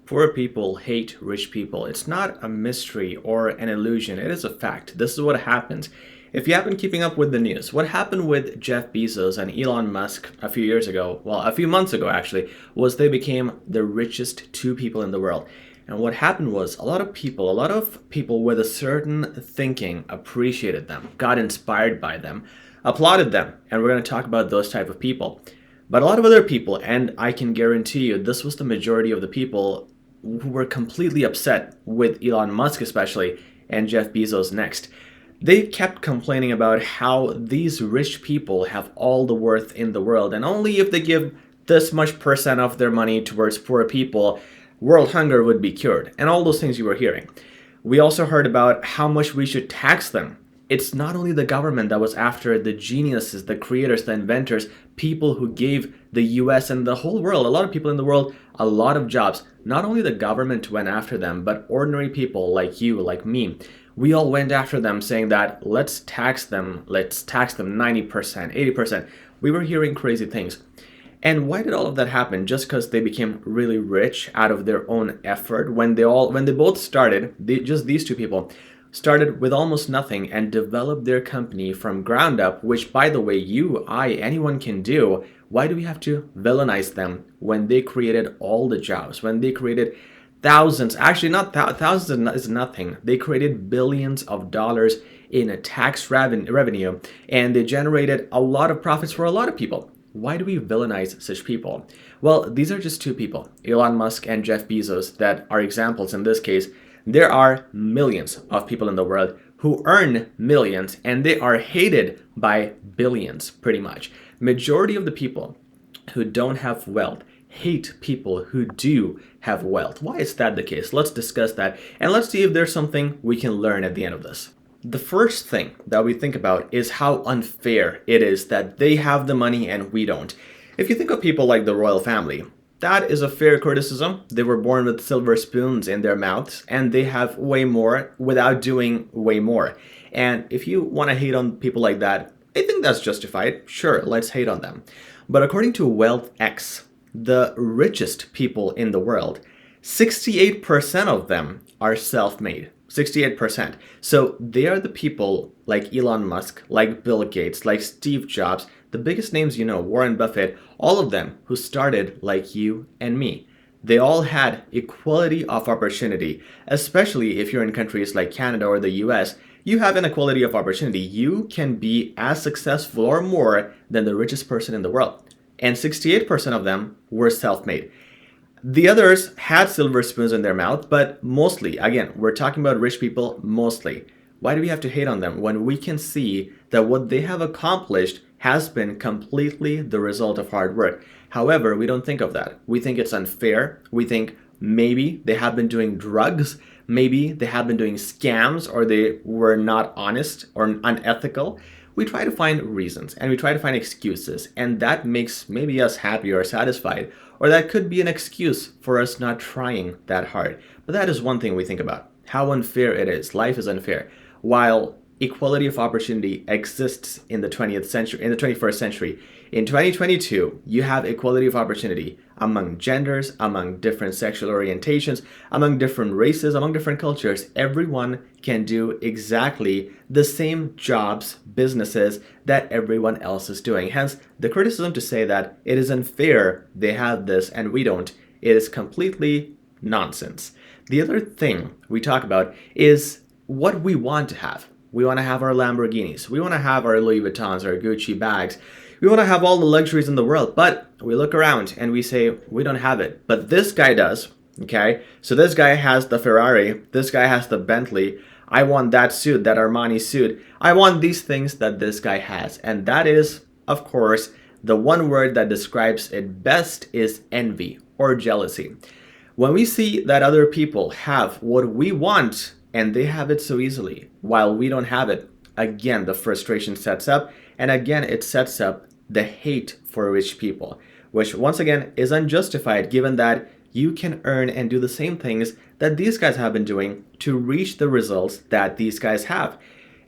Poor people hate rich people. It's not a mystery or an illusion. It is a fact. This is what happens. If you have been keeping up with the news, what happened with Jeff Bezos and Elon Musk a few years ago, well, a few months ago actually, was they became the richest two people in the world. And what happened was a lot of people with a certain thinking appreciated them, got inspired by them, applauded them. And we're going to talk about those type of people. But a lot of other people, and I can guarantee you this was the majority of the people who were completely upset with Elon Musk especially and Jeff Bezos next. They kept complaining about how these rich people have all the worth in the world and only if they give this much percent of their money towards poor people, world hunger would be cured, and all those things you were hearing. We also heard about how much we should tax them. It's not only the government that was after the geniuses, the creators, the inventors, people who gave the US and the whole world, a lot of people in the world, a lot of jobs. Not only the government went after them, but ordinary people like you, like me. We all went after them saying that let's tax them 90%, 80%. We were hearing crazy things. And why did all of that happen? Just because they became really rich out of their own effort when they both started, just these two people started with almost nothing and developed their company from ground up, which by the way, you, I, anyone can do. Why do we have to villainize them when they created all the jobs, when they created thousands, actually not thousands is nothing. They created billions of dollars in a tax revenue and they generated a lot of profits for a lot of people. Why do we villainize such people? Well, these are just two people, Elon Musk and Jeff Bezos, that are examples in this case. There are millions of people in the world who earn millions and they are hated by billions pretty much. Majority of the people who don't have wealth hate people who do have wealth. Why is that the case? Let's discuss that and let's see if there's something we can learn at the end of this. The first thing that we think about is how unfair it is that they have the money and we don't. If you think of people like the royal family, that is a fair criticism. They were born with silver spoons in their mouths and they have way more without doing way more. And if you want to hate on people like that, I think that's justified. Sure, let's hate on them. But according to WealthX, the richest people in the world, 68% of them are self-made. 68%. So they are the people like Elon Musk, like Bill Gates, like Steve Jobs, the biggest names you know, Warren Buffett, all of them who started like you and me. They all had equality of opportunity, especially if you're in countries like Canada or the US. You have an equality of opportunity. You can be as successful or more than the richest person in the world. And 68% of them were self-made. The others had silver spoons in their mouth, but mostly, again, we're talking about rich people mostly. Why do we have to hate on them when we can see that what they have accomplished has been completely the result of hard work? However, we don't think of that. We think it's unfair. We think maybe they have been doing drugs. Maybe they have been doing scams or they were not honest or unethical. We try to find reasons and we try to find excuses, and that makes maybe us happy or satisfied, or that could be an excuse for us not trying that hard. But that is one thing we think about, how unfair it is. Life is unfair. While equality of opportunity exists in the 20th century, in the 21st century, in 2022, you have equality of opportunity among genders, among different sexual orientations, among different races, among different cultures. Everyone can do exactly the same jobs, businesses that everyone else is doing. Hence, the criticism to say that it is unfair they have this and we don't is completely nonsense. The other thing we talk about is what we want to have. We want to have our Lamborghinis. We want to have our Louis Vuittons, our Gucci bags. We want to have all the luxuries in the world, but we look around and we say, we don't have it. But this guy does, okay? So this guy has the Ferrari. This guy has the Bentley. I want that suit, that Armani suit. I want these things that this guy has. And that is, of course, the one word that describes it best is envy or jealousy. When we see that other people have what we want and they have it so easily while we don't have it, again, the frustration sets up. And again, it sets up the hate for rich people, which once again is unjustified given that you can earn and do the same things that these guys have been doing to reach the results that these guys have.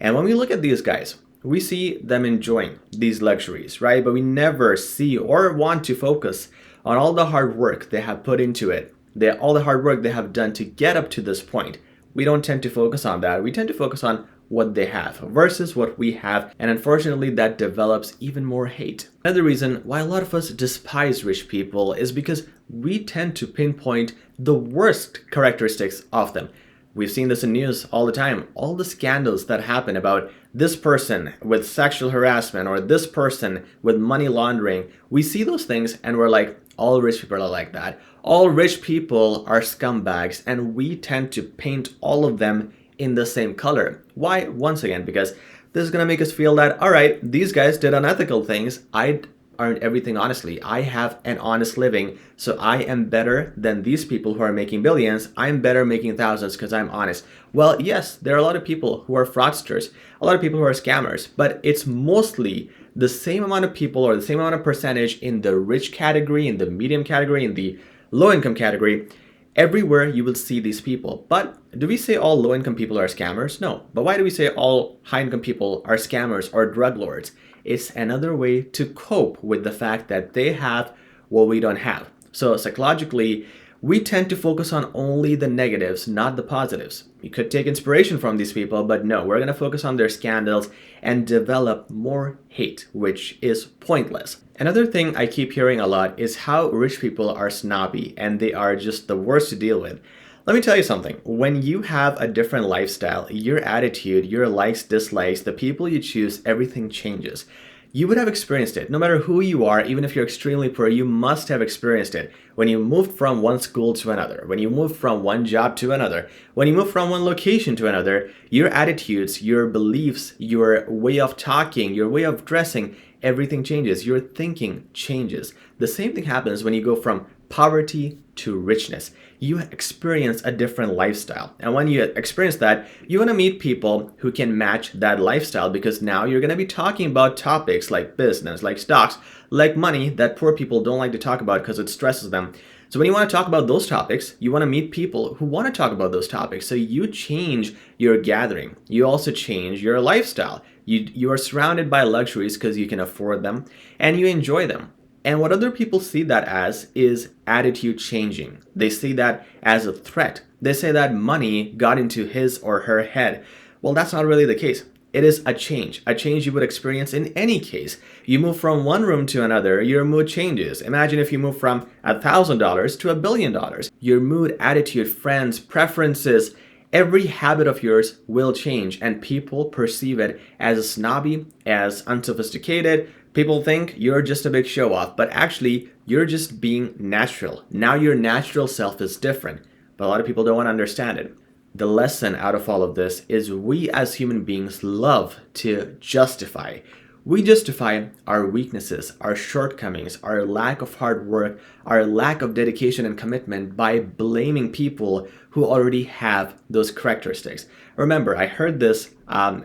And when we look at these guys, we see them enjoying these luxuries, right? But we never see or want to focus on all the hard work they have put into it. all the hard work they have done to get up to this point. We don't tend to focus on that. We tend to focus on what they have versus what we have, and unfortunately that develops even more hate. Another reason why a lot of us despise rich people is because we tend to pinpoint the worst characteristics of them. We've seen this in news all the time. All the scandals that happen about this person with sexual harassment or this person with money laundering. We see those things and we're like, all rich people are like that. All rich people are scumbags, and we tend to paint all of them in the same color. Why? Once again, because this is going to make us feel that, all right, these guys did unethical things. I earned everything honestly. I have an honest living, so I am better than these people who are making billions. I'm better making thousands because I'm honest. Well, yes, there are a lot of people who are fraudsters, a lot of people who are scammers, but it's mostly the same amount of people or the same amount of percentage in the rich category, in the medium category, in the low income category. Everywhere you will see these people. But do we say all low income people are scammers? No. But why do we say all high income people are scammers or drug lords? It's another way to cope with the fact that they have what we don't have. So psychologically, we tend to focus on only the negatives, not the positives. You could take inspiration from these people, but no, we're going to focus on their scandals and develop more hate, which is pointless. Another thing I keep hearing a lot is how rich people are snobby and they are just the worst to deal with. Let me tell you something. When you have a different lifestyle, your attitude, your likes, dislikes, the people you choose, everything changes. You would have experienced it. No matter who you are, even if you're extremely poor, you must have experienced it. When you moved from one school to another, when you moved from one job to another, when you moved from one location to another, your attitudes, your beliefs, your way of talking, your way of dressing, everything changes. Your thinking changes. The same thing happens when you go from poverty to richness. You experience a different lifestyle. And when you experience that, you want to meet people who can match that lifestyle, because now you're going to be talking about topics like business, like stocks, like money that poor people don't like to talk about because it stresses them. So when you want to talk about those topics, you want to meet people who want to talk about those topics. So you change your gathering. You also change your lifestyle. You are surrounded by luxuries because you can afford them and you enjoy them. And what other people see that as is attitude changing. They see that as a threat. They say that money got into his or her head. Well, that's not really the case. It is a change you would experience in any case. You move from one room to another, your mood changes. Imagine if you move from $1,000 to $1 billion. Your mood, attitude, friends, preferences, every habit of yours will change, and people perceive it as snobby, as unsophisticated. People think you're just a big show off, but actually you're just being natural. Now your natural self is different, but a lot of people don't want to understand it. The lesson out of all of this is we as human beings love to justify. We justify our weaknesses, our shortcomings, our lack of hard work, our lack of dedication and commitment by blaming people who already have those characteristics. Remember, I heard this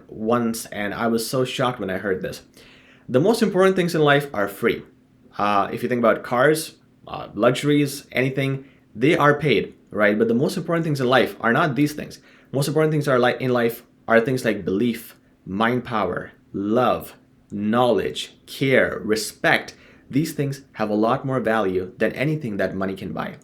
once and I was so shocked when I heard this. The most important things in life are free. If you think about cars, luxuries, anything, they are paid, right? But the most important things in life are not these things. Most important things in life are things like belief, mind power, love, knowledge, care, respect. These things have a lot more value than anything that money can buy.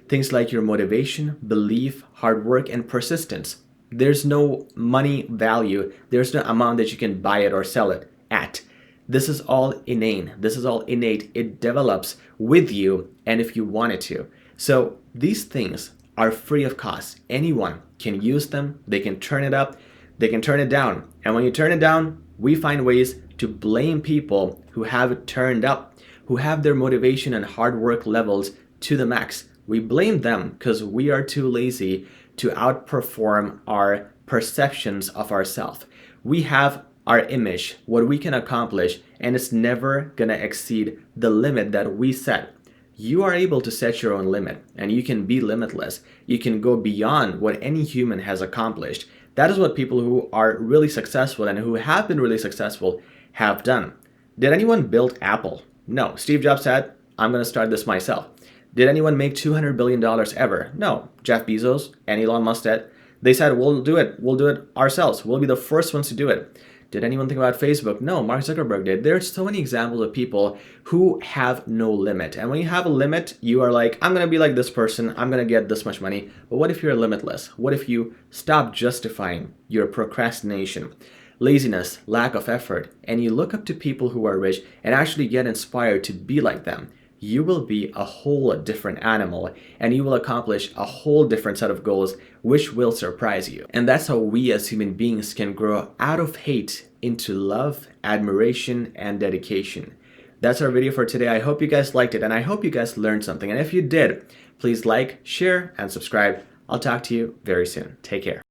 Things like your motivation, belief, hard work, and persistence. There's no money value. There's no amount that you can buy it or sell it at. This is all innate. This is all innate. It develops with you and if you want it to. So these things are free of cost. Anyone can use them. They can turn it up. They can turn it down. And when you turn it down, we find ways to blame people who have it turned up, who have their motivation and hard work levels to the max. We blame them because we are too lazy to outperform our perceptions of ourselves. We have our image, what we can accomplish, and it's never gonna exceed the limit that we set. You are able to set your own limit, and you can be limitless. You can go beyond what any human has accomplished. That is what people who are really successful and who have been really successful have done. Did anyone build Apple? No. Steve Jobs said, I'm gonna start this myself. Did anyone make $200 billion ever? No. Jeff Bezos and Elon Musk did. They said, we'll do it. We'll do it ourselves. We'll be the first ones to do it. Did anyone think about Facebook? No, Mark Zuckerberg did. There are so many examples of people who have no limit. And when you have a limit, you are like, I'm going to be like this person. I'm going to get this much money. But what if you're limitless? What if you stop justifying your procrastination, laziness, lack of effort, and you look up to people who are rich and actually get inspired to be like them? You will be a whole different animal and you will accomplish a whole different set of goals, which will surprise you. And that's how we as human beings can grow out of hate into love, admiration, and dedication. That's our video for today. I hope you guys liked it and I hope you guys learned something. And if you did, please like, share, and subscribe. I'll talk to you very soon. Take care.